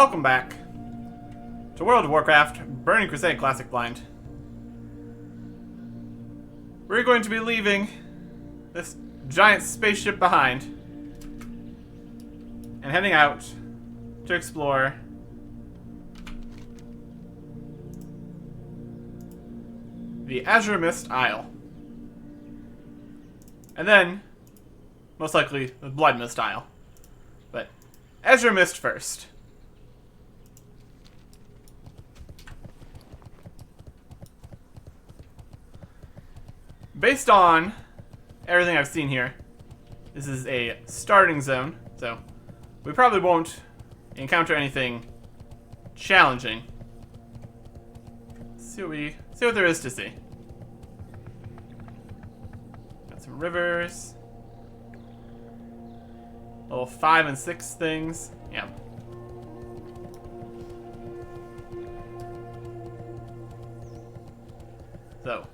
Welcome back to World of Warcraft Burning Crusade Classic Blind. We're going to be leaving this giant spaceship behind and heading out to explore the Myst Isle. And then, most likely, the Blood Mist Isle. But Myst first. Based on everything I've seen here, this is a starting zone, so we probably won't encounter anything challenging. See what there is to see. Got some rivers. Level 5 and 6 things. Yeah. So.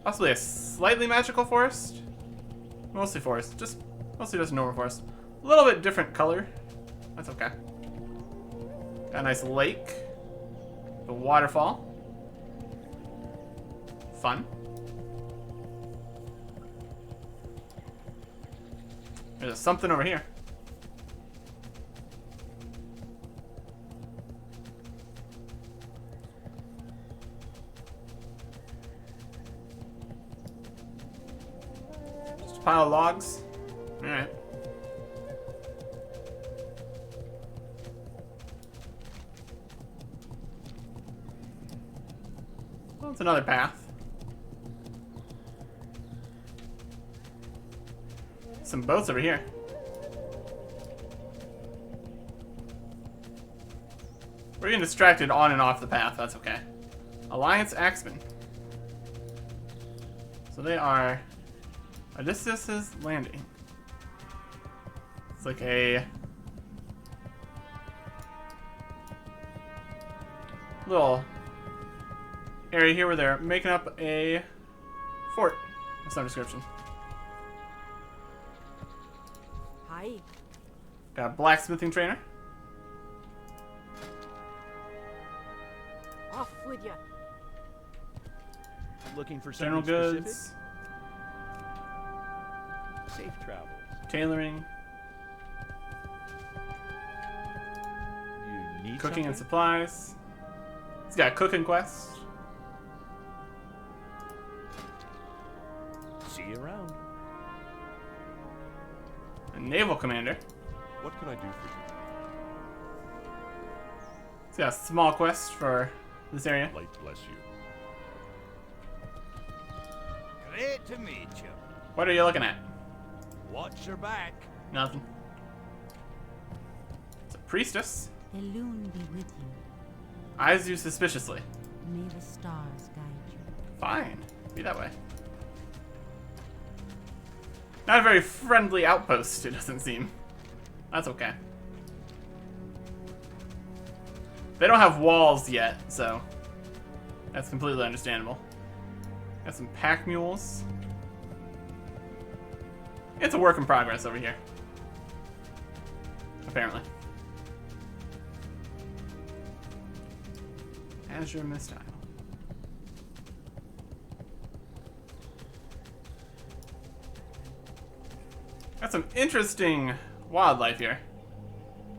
Possibly a slightly magical forest. Mostly forest. Mostly just normal forest. A little bit different color. That's okay. Got a nice lake. A waterfall. Fun. There's something over here. Just a pile of logs. Alright. Well, it's another path. Some boats over here. We're getting distracted on and off the path, that's okay. Alliance Axemen. So they are Odysseus' Landing. It's like a little area here where they're making up a fort. That's no description. Hi. Got a blacksmithing trainer. Off with you. Looking for General something goods. specific? Safe travels. Tailoring. You need Cooking and something? supplies. He's got a cooking quest. See you around. A naval commander. What can I do for you? He's got a small quest for this area. Light bless you. Great to meet you. What are you looking at? Watch your back. Nothing. It's a priestess. The loon be with you. Eyes you suspiciously. May the stars guide you. Fine. Be that way. Not a very friendly outpost, it doesn't seem. That's okay. They don't have walls yet, so that's completely understandable. Got some pack mules. It's a work in progress over here. Apparently. Myst Isle. Got some interesting wildlife here.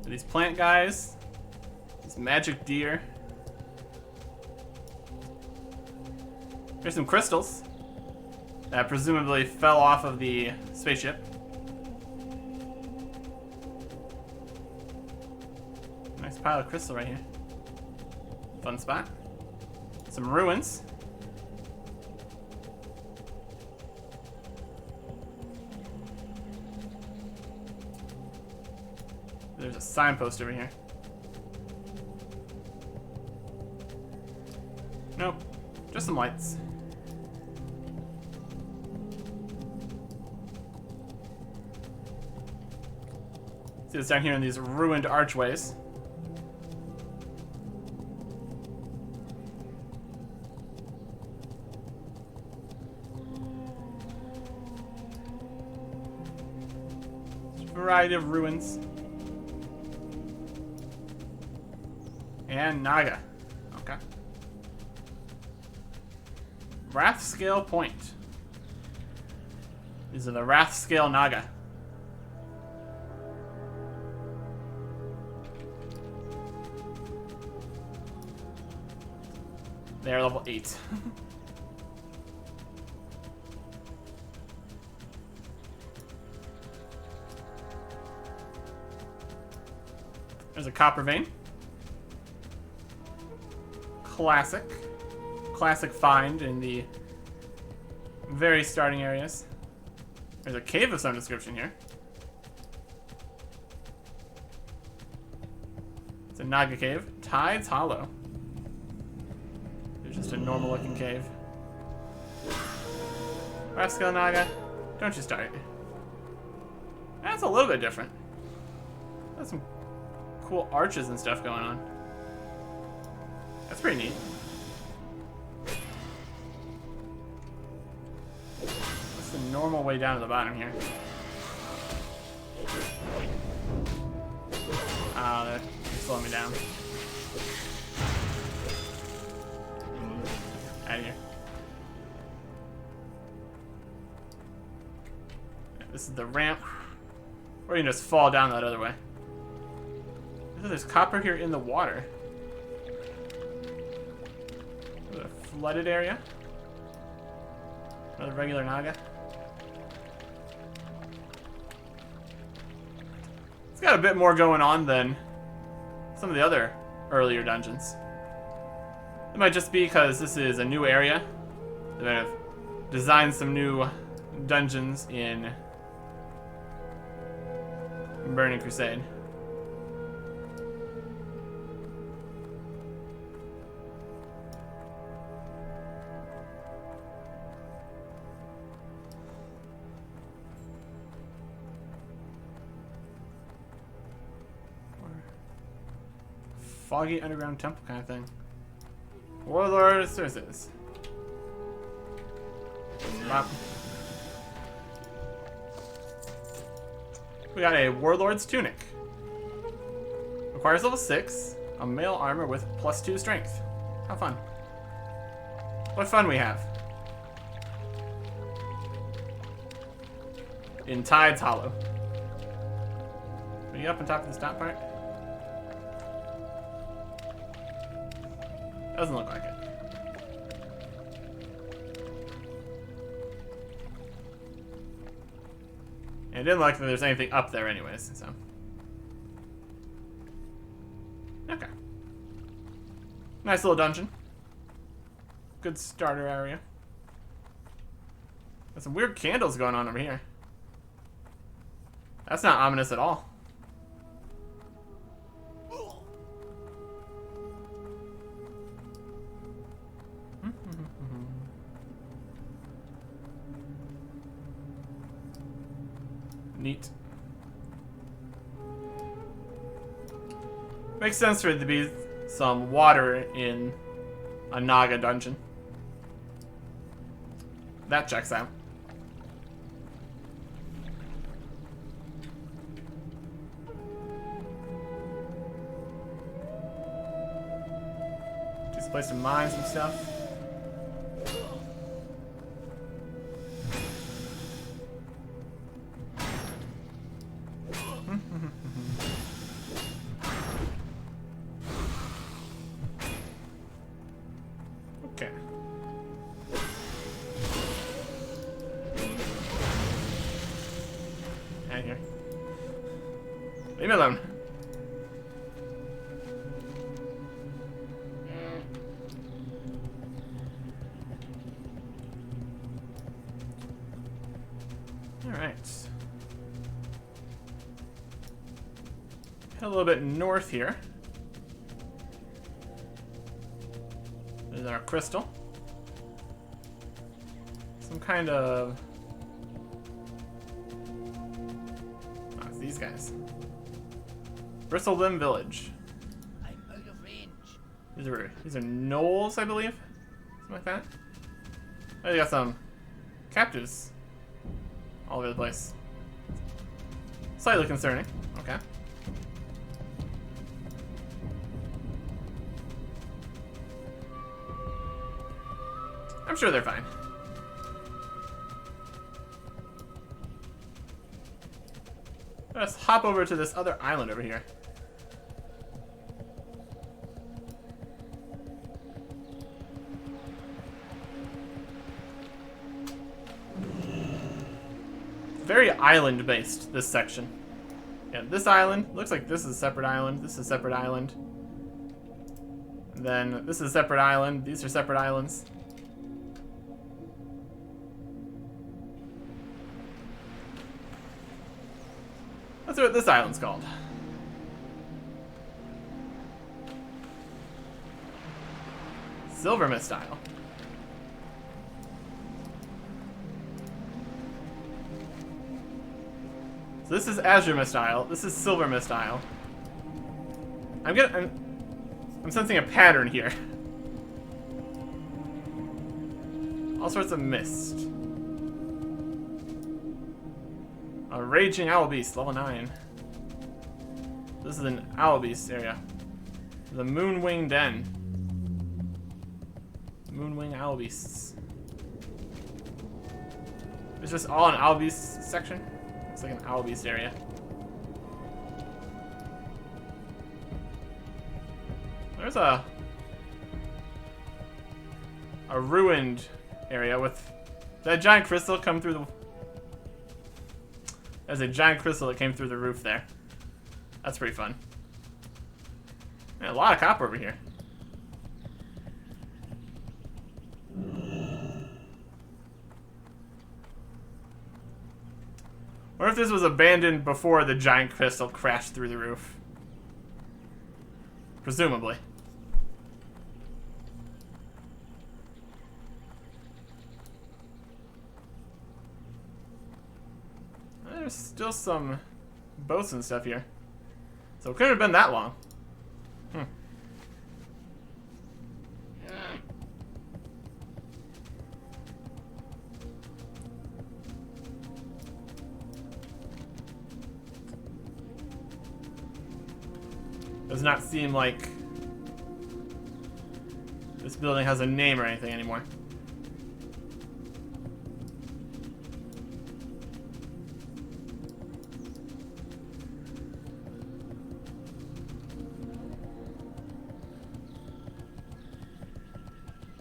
These plant guys. These magic deer. There's some crystals that presumably fell off of the spaceship. Nice pile of crystal right here. Fun spot. Some ruins. There's a signpost over here. Nope. Just some lights. See what's down here in these ruined archways. variety of ruins. And Naga. Okay. Wrath Scale Point. These are the Wrath Scale Naga. They're level 8. There's a copper vein. Classic. Classic find in the very starting areas. There's a cave of some description here. It's a Naga cave. Tides Hollow. There's just a normal looking cave. Rascal Naga, don't you start. That's a little bit different. That's some cool arches and stuff going on. That's pretty neat. What's the normal way down to the bottom here? Ah, they're slowing me down. Out of here. This is the ramp. Or you can just fall down that other way. There's copper here in the water. A flooded area. Another regular Naga. It's got a bit more going on than some of the other earlier dungeons. It might just be because this is a new area. They might have designed some new dungeons in Burning Crusade. Foggy underground temple kind of thing. Warlord sources. We got a Warlord's Tunic. Requires level 6. A male armor with +2 strength. How fun. What fun we have. In Tides Hollow. Are you up on top of this top part? Doesn't look like it. And it didn't look like there's anything up there anyways, so. Okay. Nice little dungeon. Good starter area. There's some weird candles going on over here. That's not ominous at all. Neat. Makes sense for it to be some water in a Naga dungeon. That checks out. Just a place to mine some stuff. Okay. Out of here. Leave me alone. Alright. Head a little bit north here. There's our crystal. Some kind of... Oh, it's these guys. Bristle Limb Village. I'm out of range. These are gnolls, I believe? Something like that. Oh, they got some captives all over the place. Slightly concerning. Okay. I'm sure they're fine. Let's hop over to this other island over here. Very island-based, this section. Yeah, this island, looks like this is a separate island, this is a separate island. And then this is a separate island, these are separate islands. Let's see what this island's called. Silver Myst Isle. So this is Azure Myst Isle. This is Silver Myst Isle. I'm sensing a pattern here. All sorts of mist. A raging owl beast, level 9. This is an owl beast area. The Moonwing Den. Moonwing owl beasts. It's just all an owl beast section. It's like an owl beast area. There's a ruined area with that giant crystal come through the. There's a giant crystal that came through the roof there. That's pretty fun. Man, a lot of copper over here. What if this was abandoned before the giant crystal crashed through the roof? Presumably. There's still some boats and stuff here. So it couldn't have been that long. Does not seem like this building has a name or anything anymore.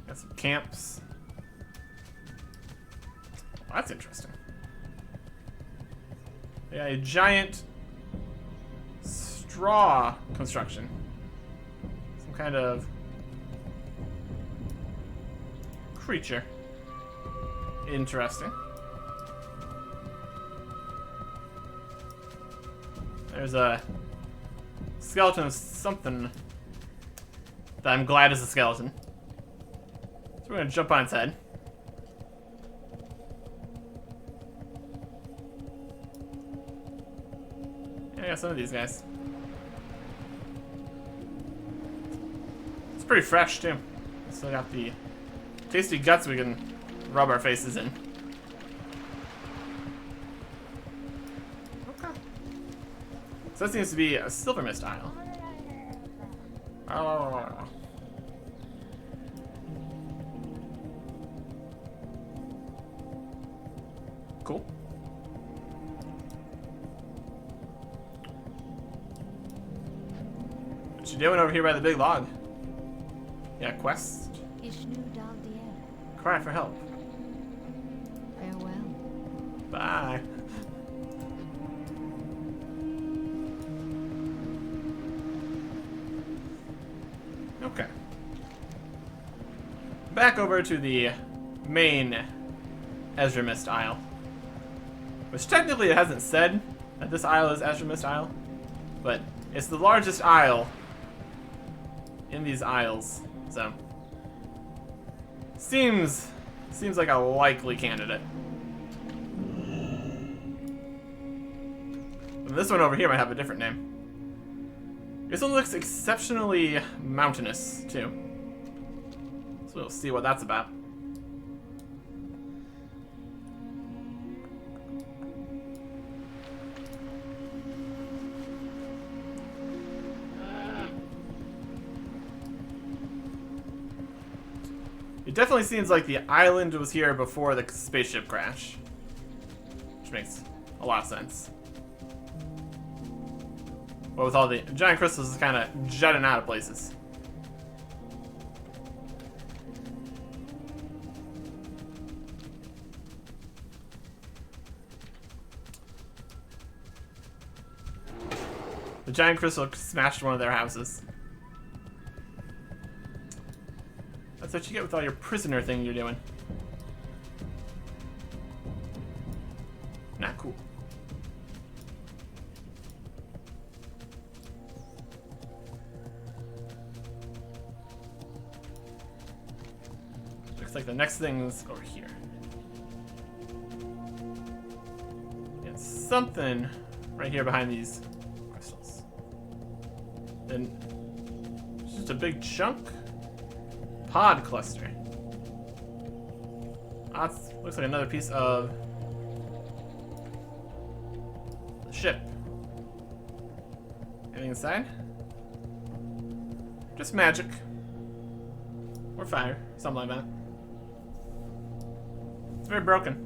Got some camps. Well, that's interesting. Yeah, a giant straw construction. Some kind of creature. Interesting. There's a skeleton of something that I'm glad is a skeleton. So we're gonna jump on its head. Yeah, I got some of these guys. It's pretty fresh too. Still got the tasty guts we can rub our faces in. Okay. So that seems to be a Silver Myst Isle. Oh. Cool. What you doing over here by the big log? Yeah, quest. Cry for help. Farewell. Bye. Okay. Back over to the main Azure Myst Isle. Which technically it hasn't said that this isle is Azure Myst Isle, but it's the largest isle in these isles, so seems like a likely candidate. And this one over here might have a different name. This one looks exceptionally mountainous too, so we'll see what that's about. definitely seems like the island was here before the spaceship crash. Which makes a lot of sense. But with all the giant crystals kind of jutting out of places. The giant crystal smashed one of their houses. That's what you get with all your prisoner thing you're doing. Not cool. Looks like the next thing's over here. It's something right here behind these crystals. Then it's just a big chunk. Pod cluster. That looks like another piece of the ship. Anything inside? Just magic. Or fire. Something like that. It's very broken.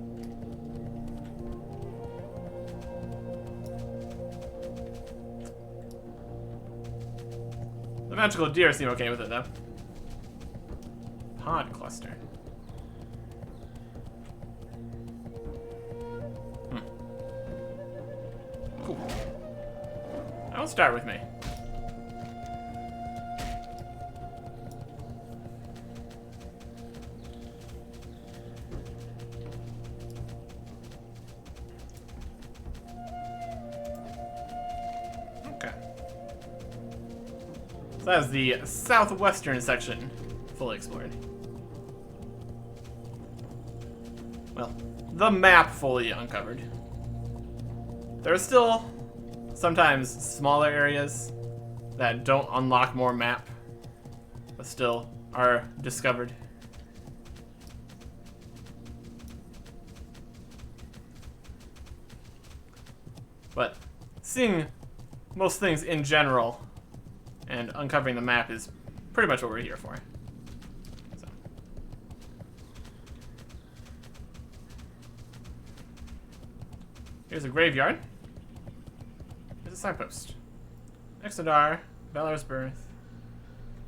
The magical deer seem okay with it though. Pod cluster. Cool. That'll start with me. Okay. So that is the southwestern section fully explored. Well, the map fully uncovered. There are still sometimes smaller areas that don't unlock more map, but still are discovered. But seeing most things in general and uncovering the map is pretty much what we're here for. So. Here's a graveyard. There's a signpost. Exodar, Valor's birth.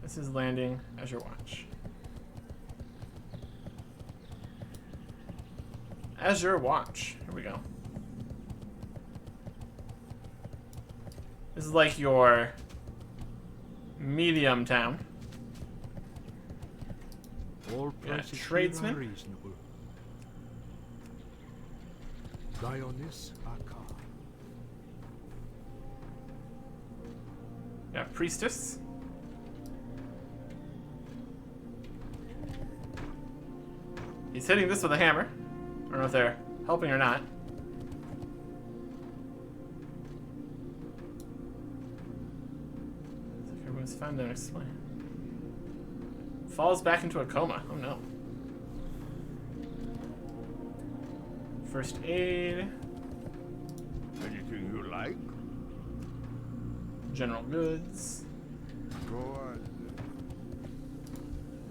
This is landing as your watch. As your watch. Here we go. This is like your medium town. All Yeah, prices tradesman. are reasonable. Dionys Akar. Yeah, priestess. He's hitting this with a hammer. I don't know if they're helping or not. Looks like everyone's found their explain. Falls back into a coma. Oh no. First aid. Anything you like? General goods. Go on.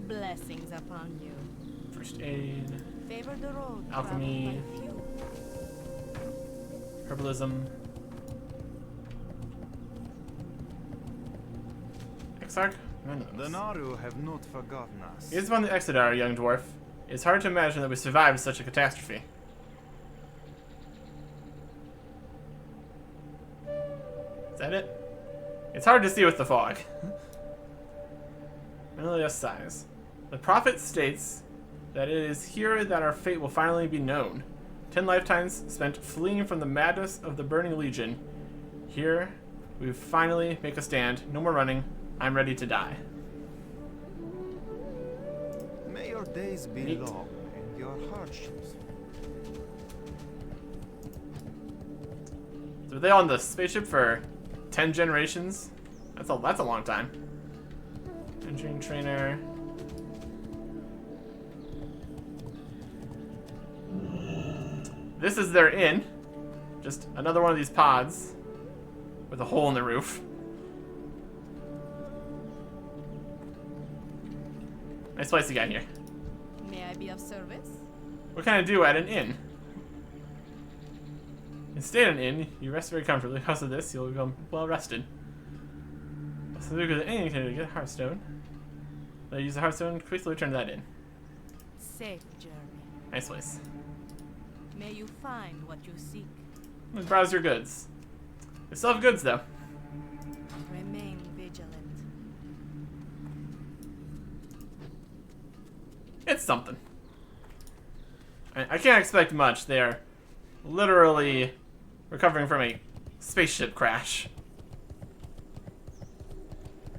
Blessings upon you. First aid. Favor the road. Alchemy. traveled by few. Herbalism. Exarch? None of The those. Naru have not forgotten us. Is one the Exodar, young dwarf. It's hard to imagine that we survived such a catastrophe. Is that it? It's hard to see with the fog. Menelaus sighs. The prophet states that it is here that our fate will finally be known. 10 lifetimes spent fleeing from the madness of the Burning Legion. Here, we finally make a stand. No more running. I'm ready to die. May your days be Neat. long and your hardships. So were they on the spaceship for 10 generations? That's a long time. Engineering trainer. This is their inn. Just another one of these pods with a hole in the roof. Nice place you got here. be of service? What can I do at an inn? You stay at an inn, you rest very comfortably. Because of this, you'll become well rested. So look at the inn, you can get a Hearthstone. Then use the Hearthstone, quickly return to that inn. Safe journey. Nice place. May you find what you seek. Let's browse your goods. They still have goods though. Remain vigilant. It's something. I can't expect much. They are literally recovering from a spaceship crash.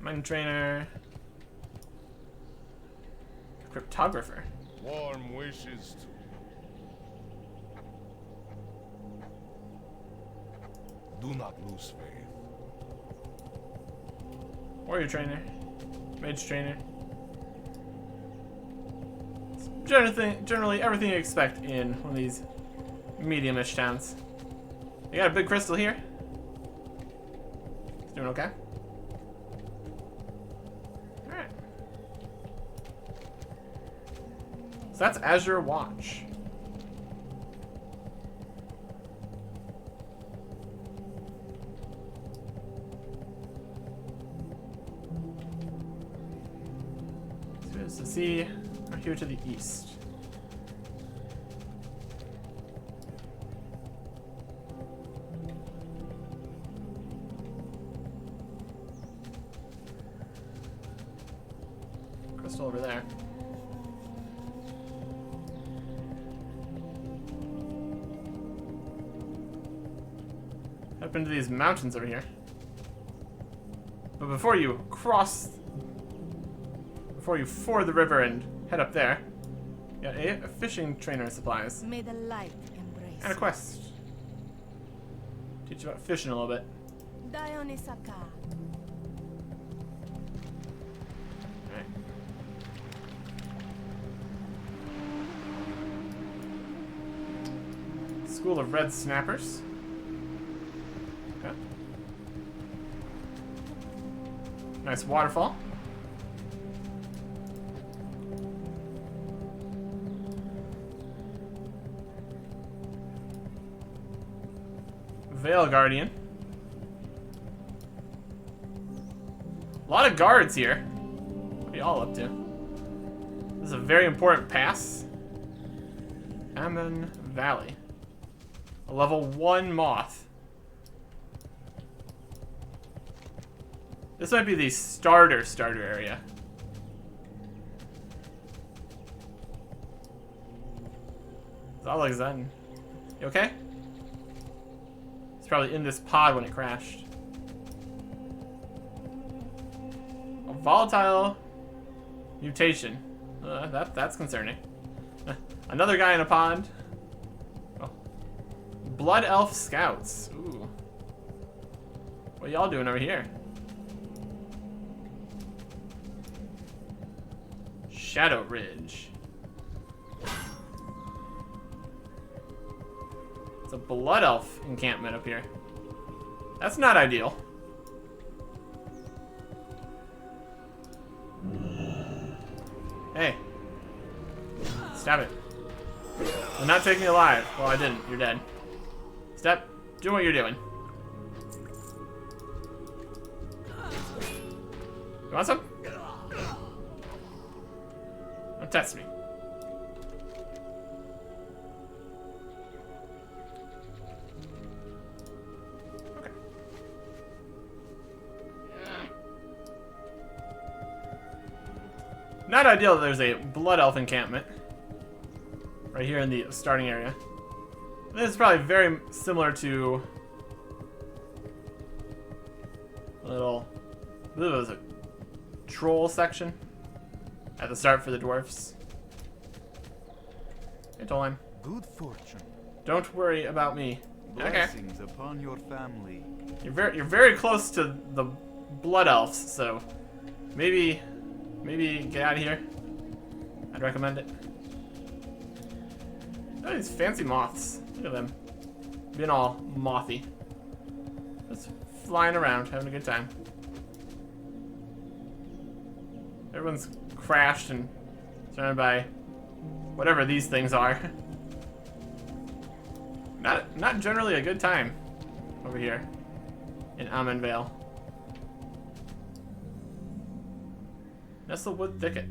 Mind trainer. Cryptographer. Warm wishes to do not lose faith. Warrior trainer. Mage trainer. Generally everything you expect in one of these medium-ish towns. You got a big crystal here. It's doing okay. Alright. So that's Azure Watch. So here's the sea. We're here to the east. Crystal over there. Up into these mountains over here. But before you ford the river and head up there, you got a fishing trainer supplies. May the light embrace. And a quest. Teach you about fishing a little bit. Dionysaka. Alright. School of Red Snappers. Okay. Nice waterfall. Veil Guardian. A lot of guards here. What are y'all up to? This is a very important pass. Ammon Valley. A level 1 moth. This might be the starter area. Zalakzan. You okay? It's probably in this pod when it crashed. A volatile mutation. That's concerning. Another guy in a pond. Oh. Blood Elf Scouts. Ooh. What y'all doing over here? Shadow Ridge. It's a Blood Elf encampment up here. That's not ideal. Hey. Stab it. I'm not taking you alive. Well, I didn't. You're dead. Step. Do what you're doing. You want some? Don't test me. Okay. Not ideal that there's a Blood Elf encampment right here in the starting area. This is probably very similar to I believe it was a troll section at the start for the dwarfs. Hey, Tolan. Good fortune. Don't worry about me. Okay. Blessings upon your family. You're very close to the Blood Elves, so maybe get out of here. I'd recommend it. Oh, these fancy moths. Look at them. Being all mothy. Just flying around, having a good time. Everyone's crashed and surrounded by whatever these things are. Not generally a good time over here in Amenvale. Nestlewood Thicket.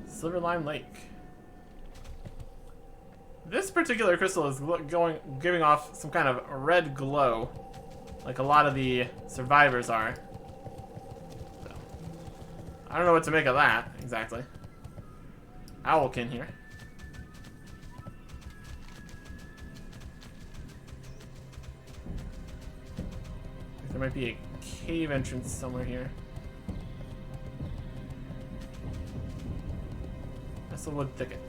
Silverline Lake. This particular crystal is giving off some kind of red glow, like a lot of the survivors are. So, I don't know what to make of that exactly. Owlkin here. There might be a cave entrance somewhere here. Nestlewood Thicket.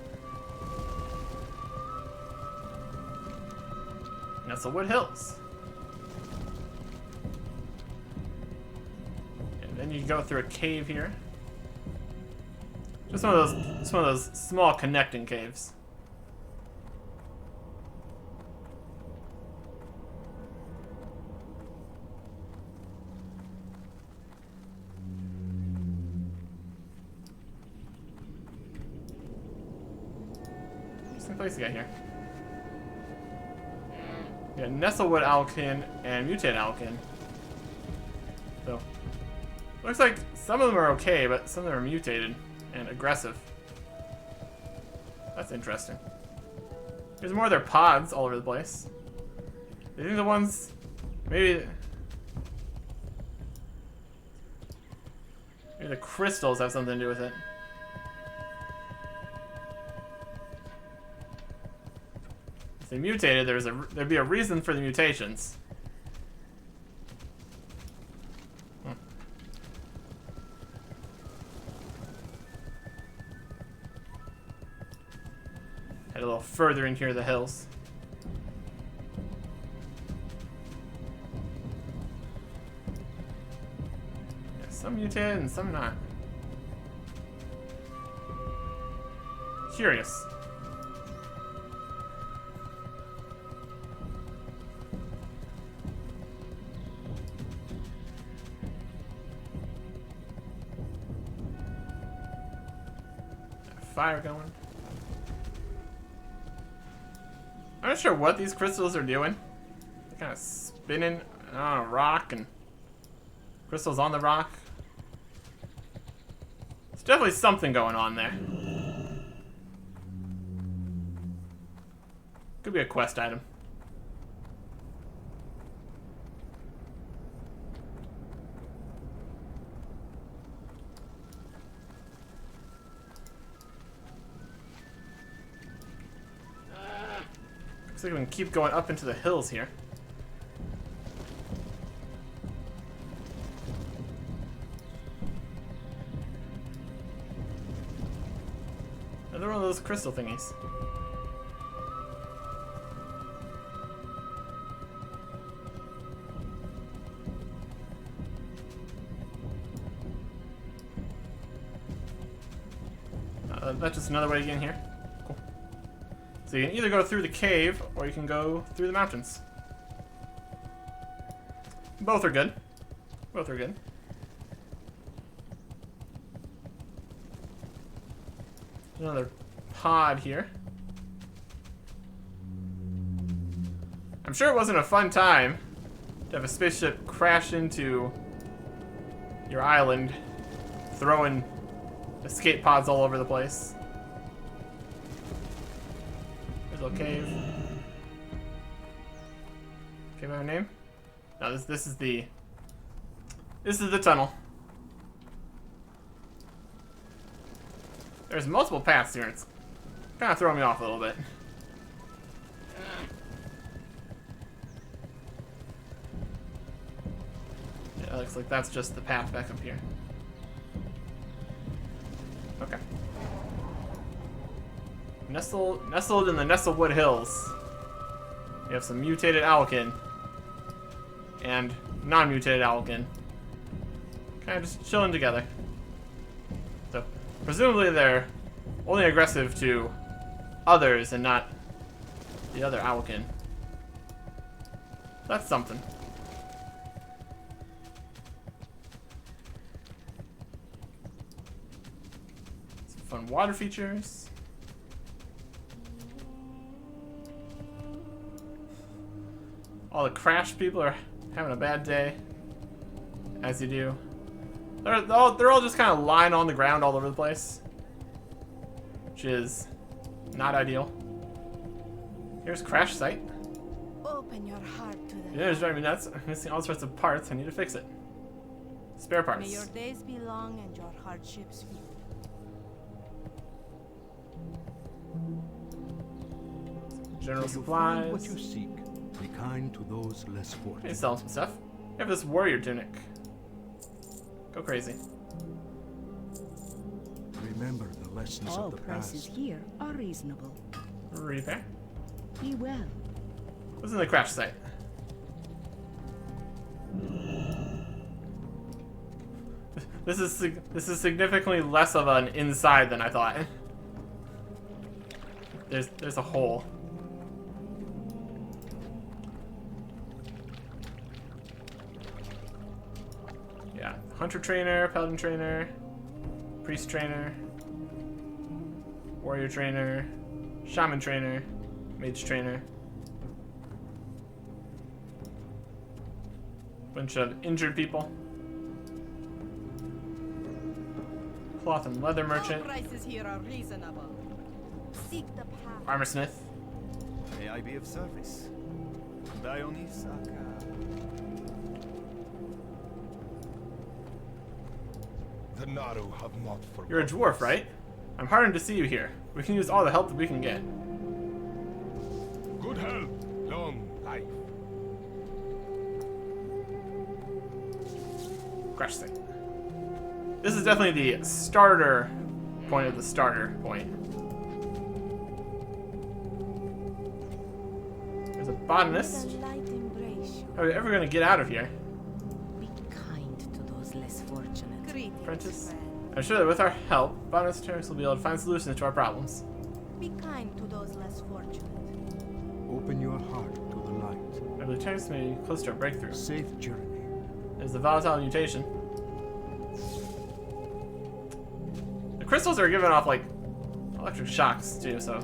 Nestlewood Hills. And then you go through a cave here. Just one of those small connecting caves. Interesting place to get here. Yeah, Nestlewood Owlkin and Mutated Owlkin. So, looks like some of them are okay, but some of them are mutated and aggressive. That's interesting. There's more of their pods all over the place. Do you think the ones, maybe the crystals have something to do with it? If they mutated, there'd be a reason for the mutations. Head a little further in here to the hills. Yeah, some mutated and some not. Curious. Fire going. I'm not sure what these crystals are doing. They're kind of spinning on a rock and crystals on the rock. There's definitely something going on there. Could be a quest item. Looks like we can keep going up into the hills here. Another one of those crystal thingies. That's just another way to get in here. Cool. So you can either go through the cave, or you can go through the mountains. Both are good. Both are good. Another pod here. I'm sure it wasn't a fun time to have a spaceship crash into your island, throwing escape pods all over the place. There's a little cave. Cave have a name? No, this is the tunnel. There's multiple paths here. It's kind of throwing me off a little bit. Yeah, it looks like that's just the path back up here. Okay. Nestled in the Nestlewood Hills, you have some mutated Owlkin and non-mutated Owlkin, kind of just chilling together. So, presumably they're only aggressive to others and not the other Owlkin. That's something. Fun water features. All the crash people are having a bad day, as you do. They're all just kind of lying on the ground all over the place, which is not ideal. Here's crash site. Open your heart to the Yeah, it's driving me nuts. I'm missing all sorts of parts. I need to fix it. Spare May parts. your days be long and your hardships few. General Till you find supplies. what you seek, be kind to those less Let me fortunate. sell some stuff. You have this warrior tunic. Go crazy. Remember the lessons All of the prices past. here are reasonable. Repair. Be well. What's in the crash site? This is significantly less of an inside than I thought. There's a hole. Yeah, hunter trainer, paladin trainer, priest trainer, warrior trainer, shaman trainer, mage trainer. Bunch of injured people. Cloth and leather All merchant, prices here are reasonable. Seek the path. armor smith. May I be of service? Dionys Aka. The Naru have not forgotten. You're a dwarf, right? I'm heartened to see you here. We can use all the help that we can get. Good health, long life. Crash site. This is definitely the starter point of the starter point. There's a botanist. The light embrace you. How are we ever gonna get out of here? Be kind to those less fortunate. Greetings, Apprentice? friend. I'm sure that with our help, botanist Terrence will be able to find solutions to our problems. Be kind to those less fortunate. Open your heart to the light. I believe Terrence may be close to a breakthrough. Safe journey. There's the volatile mutation. The crystals are giving off like electric shocks too, so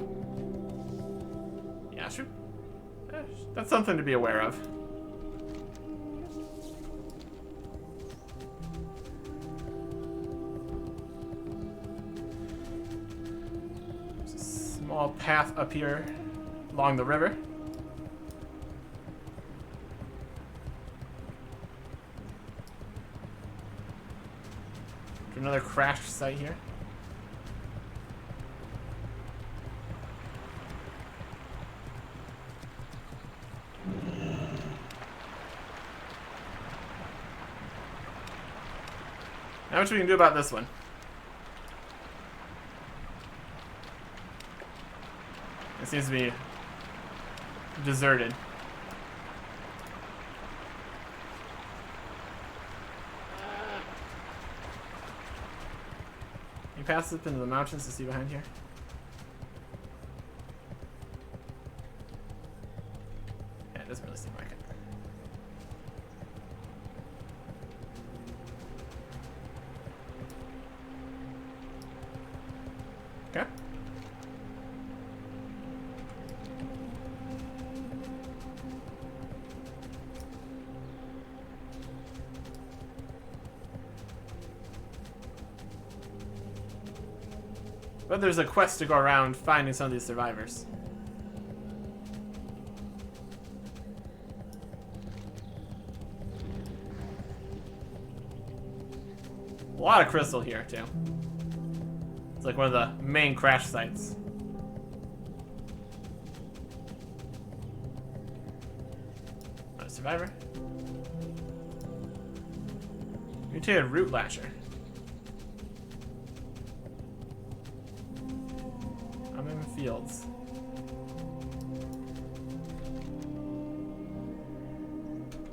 yeah, sure. That's something to be aware of. There's a small path up here along the river. Another crash site here. How much we can do about this one? It seems to be deserted. You pass up into the mountains to see behind here. Yeah, it doesn't really seem like it. Okay. But there's a quest to go around finding some of these survivors. A lot of crystal here, too. It's like one of the main crash sites. Not a survivor. Mutated root lasher. I'm in fields.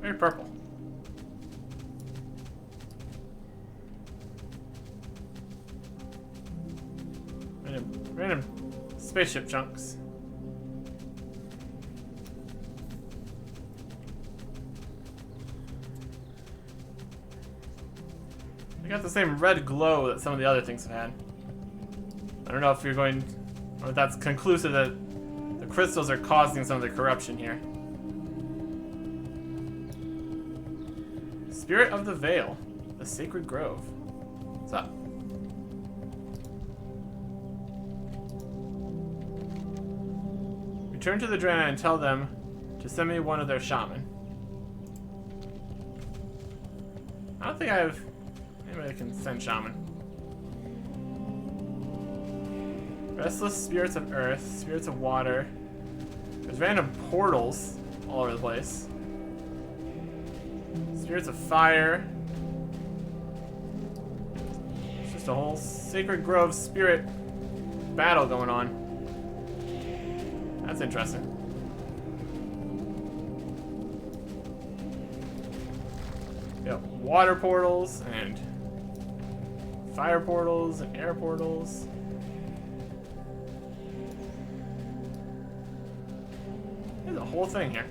Very purple. Random spaceship chunks. They got the same red glow that some of the other things have had. I don't know if you're going, or if that's conclusive that the crystals are causing some of the corruption here. Spirit of the Vale, the Sacred Grove. What's up? Return to the Drana and tell them to send me one of their shaman. I don't think I have anybody that can send shaman. Restless spirits of earth, spirits of water. There's random portals all over the place. Spirits of fire. It's just a whole Sacred Grove spirit battle going on. That's interesting. Yep, water portals and fire portals and air portals. There's a whole thing here.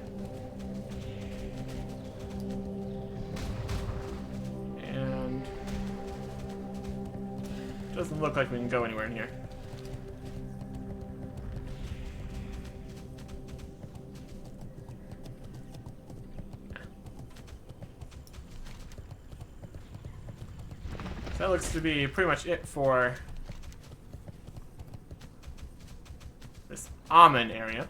And doesn't look like we can go anywhere in here. That looks to be pretty much it for this Amen area.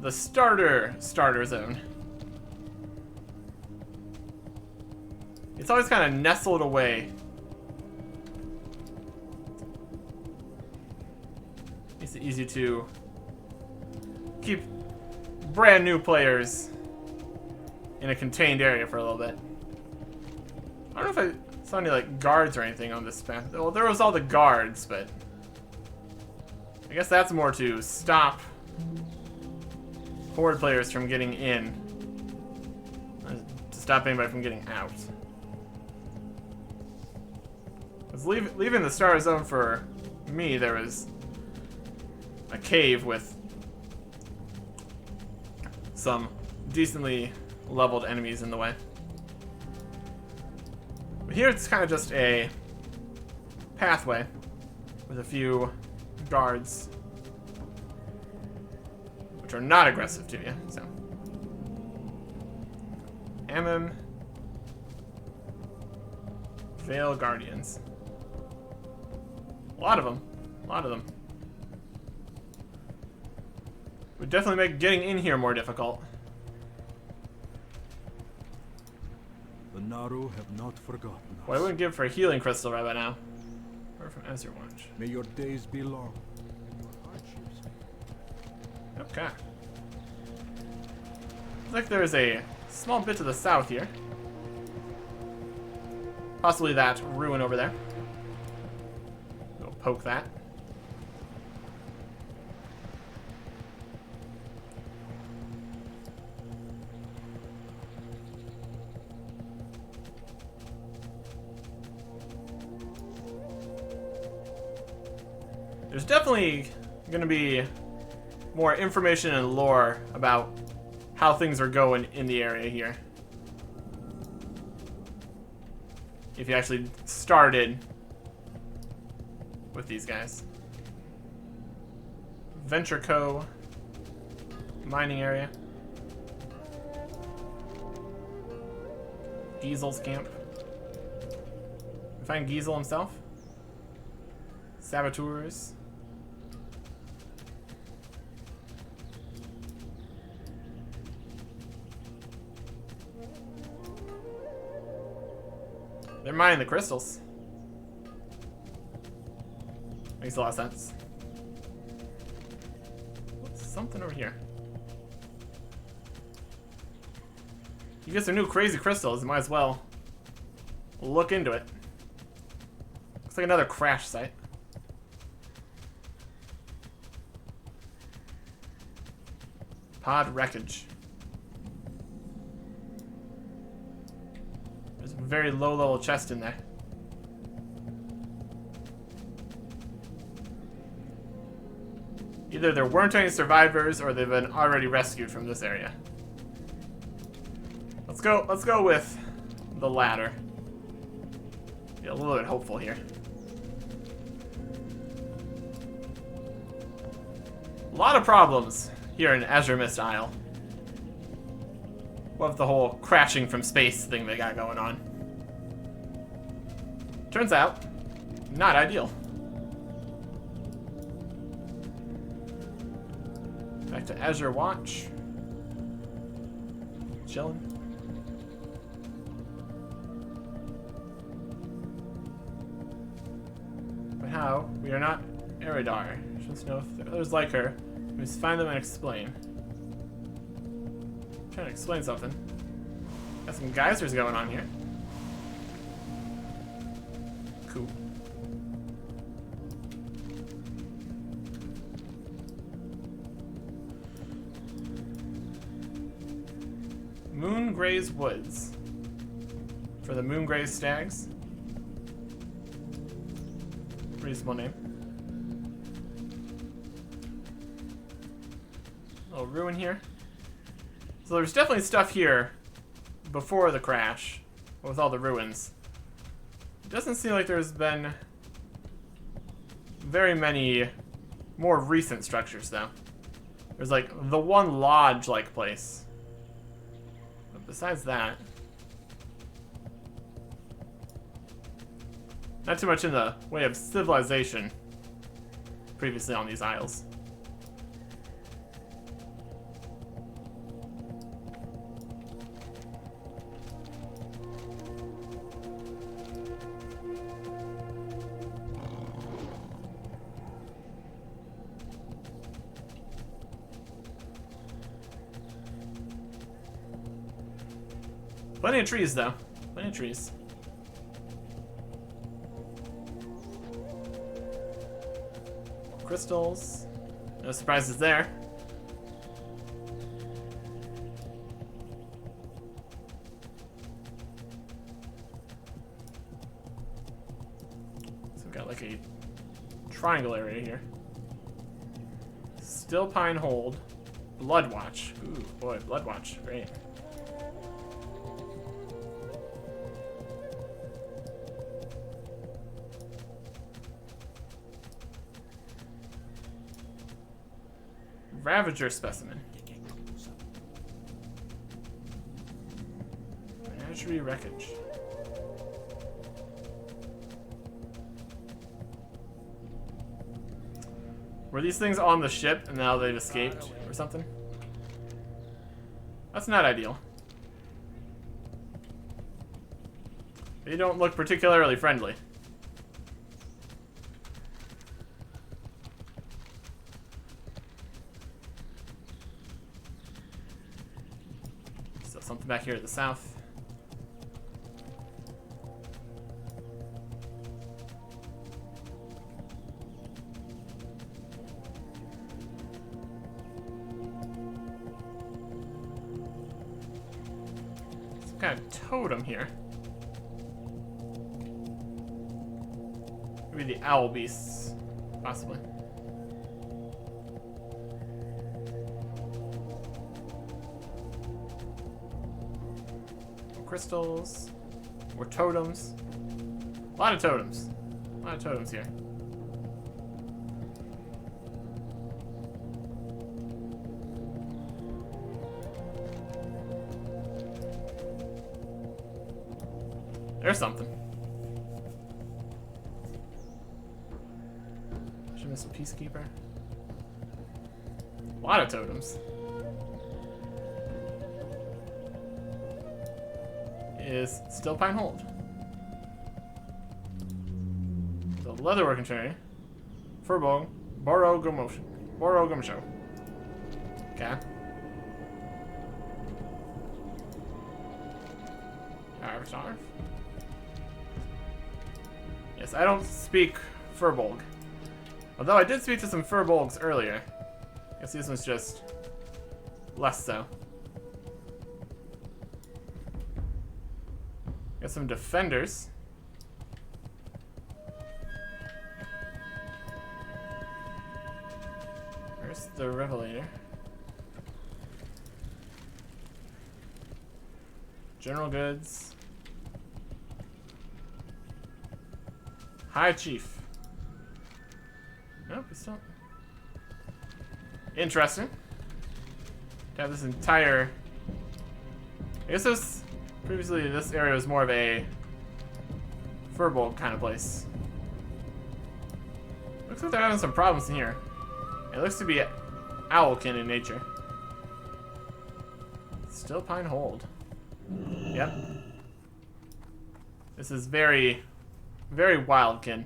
The starter zone. It's always kind of nestled away. Makes it easy to keep brand new players in a contained area for a little bit. I don't know if I saw any like guards or anything on this path. Well, there was all the guards, but I guess that's more to stop horde players from getting in, to stop anybody from getting out. Because leaving the star zone for me, there was a cave with some decently leveled enemies in the way. But here it's kind of just a pathway with a few guards, which are not aggressive to you, so. Ammon Vale Guardians. A lot of them. A lot of them. Would definitely make getting in here more difficult. The Naru have not forgotten us. Well, I wouldn't give for a healing crystal right about now. Or from Ezra Watch. May your days be long. Okay. Looks like there's a small bit to the south here. Possibly that ruin over there. Go poke that. There's definitely going to be more information and lore about how things are going in the area here. If you actually started with these guys. Venture Co. Mining area. Giesel's camp. Find Giesel himself. Saboteurs. They're mining the crystals. Makes a lot of sense. What's something over here? You get some new crazy crystals, you might as well look into it. Looks like another crash site. Pod wreckage. There's a very low level chest in there. Either there weren't any survivors or they've been already rescued from this area. Let's go with the latter. Feel a little bit hopeful here. A lot of problems here in Myst Isle. What with the whole crashing from space thing they got going on. Turns out, not ideal. Back to Azure Watch. Chilling. But how? We are not Eridar. She wants to know if there are others like her. We must find them and explain. I'm trying to explain something. Got some geysers going on here. Cool. Moongray's Woods. For the Moongray's Stags. Pretty small name. Little ruin here. So there's definitely stuff here before the crash, with all the ruins. It doesn't seem like there's been very many more recent structures, though. There's like the one lodge-like place. But besides that, not too much in the way of civilization previously on these isles. Plenty of trees, though. Plenty of trees. Crystals. No surprises there. So we've got like a triangle area here. Still Pine Hold. Bloodwatch. Ooh, boy, Bloodwatch. Great. Ravager specimen. Menagerie wreckage. Were these things on the ship and now they've escaped or something? That's not ideal. They don't look particularly friendly. Something back here at the south. Some kind of totem here. Maybe the owl beasts, possibly. Crystals, more totems. A lot of totems. A lot of totems here. There's something. Should miss a peacekeeper. A lot of totems. Is still Pine Hold. The leatherworking tray. Furbolg. Borogomosho. Okay. Avatar. Yes, I don't speak Furbolg. Although I did speak to some Furbolgs earlier. I guess this one's just less so. Got some defenders. Where's the Revelator? General goods. High Chief. Nope, it's still... Interesting. To have this entire... I guess this... Previously, this area was more of a... Furbolg kind of place. Looks like they're having some problems in here. It looks to be owlkin in nature. Still Pine Hold. Yep. This is very, very wildkin.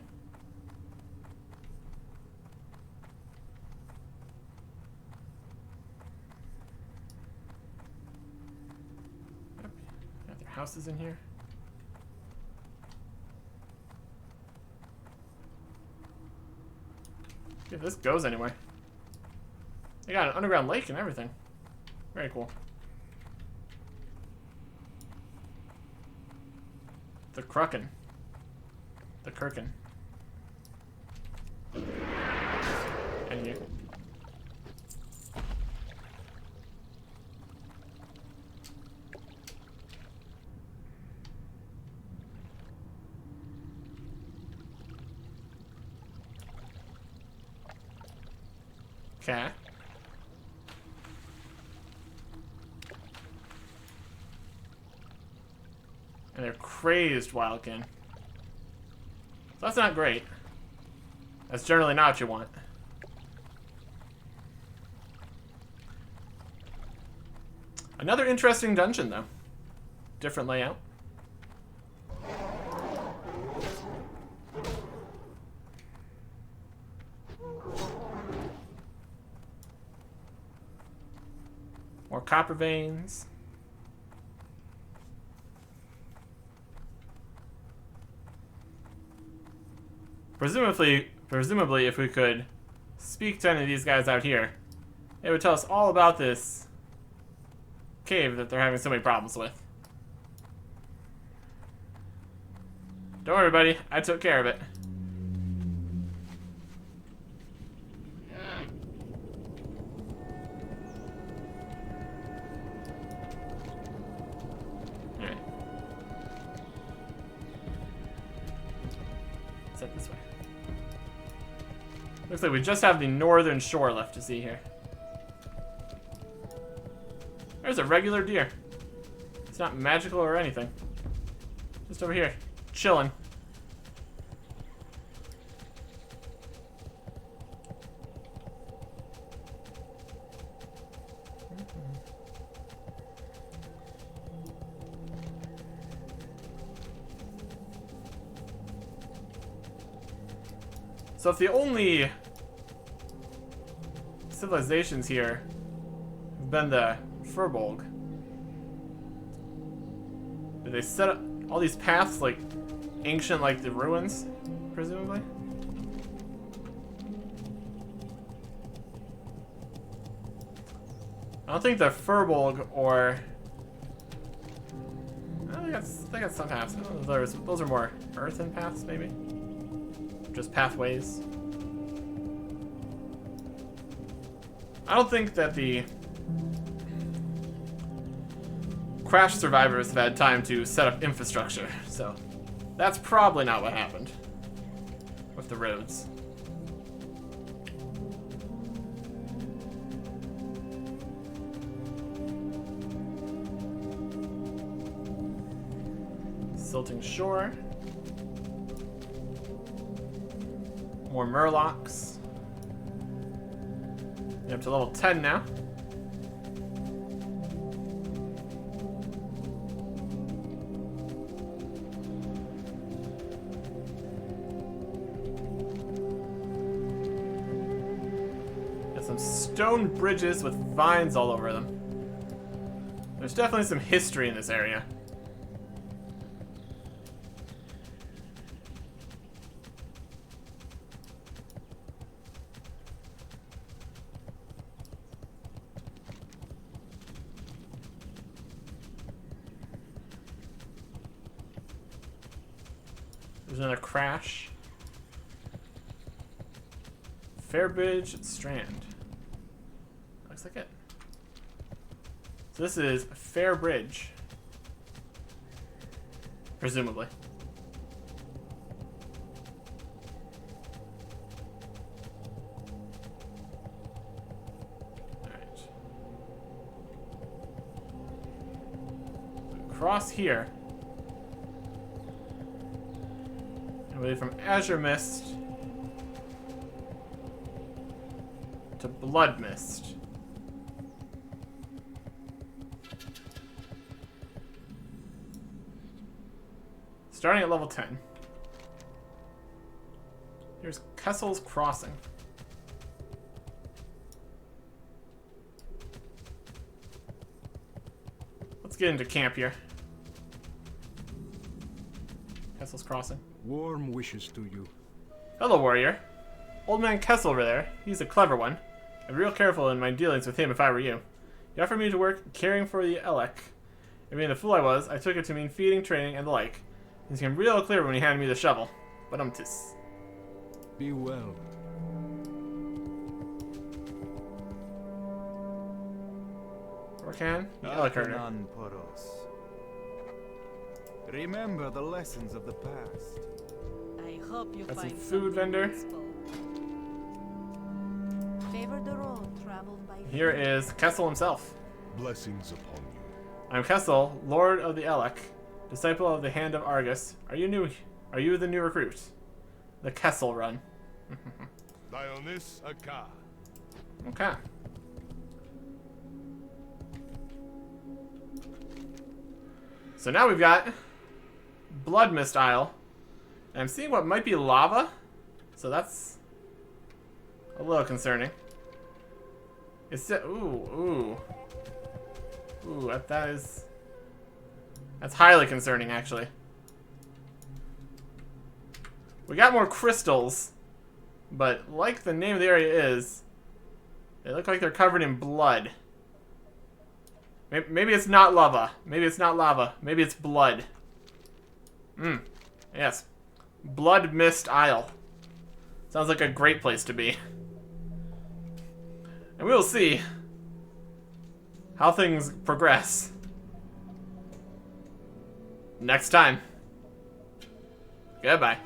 Yep. Got their houses in here. See if this goes anywhere. They got an underground lake and everything. Very cool. The Krucken. The Kirkin. And you. Okay. And they're crazed wildkin. So that's not great. That's generally not what you want. Another interesting dungeon, though. Different layout. More copper veins. Presumably, if we could speak to any of these guys out here, it would tell us all about this cave that they're having so many problems with. Don't worry, buddy. I took care of it. Alright. Set this way. Looks like we just have the northern shore left to see here. There's a regular deer. It's not magical or anything. Just over here, chilling. So if the only civilizations here have been the Furbolg, did they set up all these paths like ancient, like the ruins, presumably? I don't think the Furbolg or... Oh, they got some paths. Those are more earthen paths, maybe? Just pathways. I don't think that the crash survivors have had time to set up infrastructure, so that's probably not what happened with the roads. Silting shore. More murlocs. You're up to level 10 now. Got some stone bridges with vines all over them. There's definitely some history in this area. There's another crash. Fairbridge Strand. Looks like it. So this is Fair Bridge. Presumably. cross here. And we from Azure Myst to Blood Myst. Starting at level 10. Here's Kessel's Crossing. Let's get into camp here. Kessel's Crossing. Warm wishes to you. Hello, warrior. Old man Kessel over there. He's a clever one. I'm real careful in my dealings with him if I were you. He offered me to work caring for the Elec. And being the fool I was, I took it to mean feeding, training, and the like. He became real clear when he handed me the shovel. But tis. Be well. Orcan? The Elec herder. Arcanan Poros. Remember the lessons of the past. I hope you Got some find food something vendor. useful. Favor the road traveled by Here is Kessel himself. Blessings upon you. I'm Kessel, Lord of the Elec, disciple of the Hand of Argus. Are you the new recruit? The Kessel run. Dionis Aka. Okay. So now we've got Blood Mist Isle. And I'm seeing what might be lava. So that's a little concerning. It's ooh. That's highly concerning, actually. We got more crystals, but like the name of the area is, they look like they're covered in blood. Maybe it's not lava. Maybe it's not lava. Maybe it's blood. Yes. Blood Mist Isle. Sounds like a great place to be. And we'll see how things progress next time. Goodbye.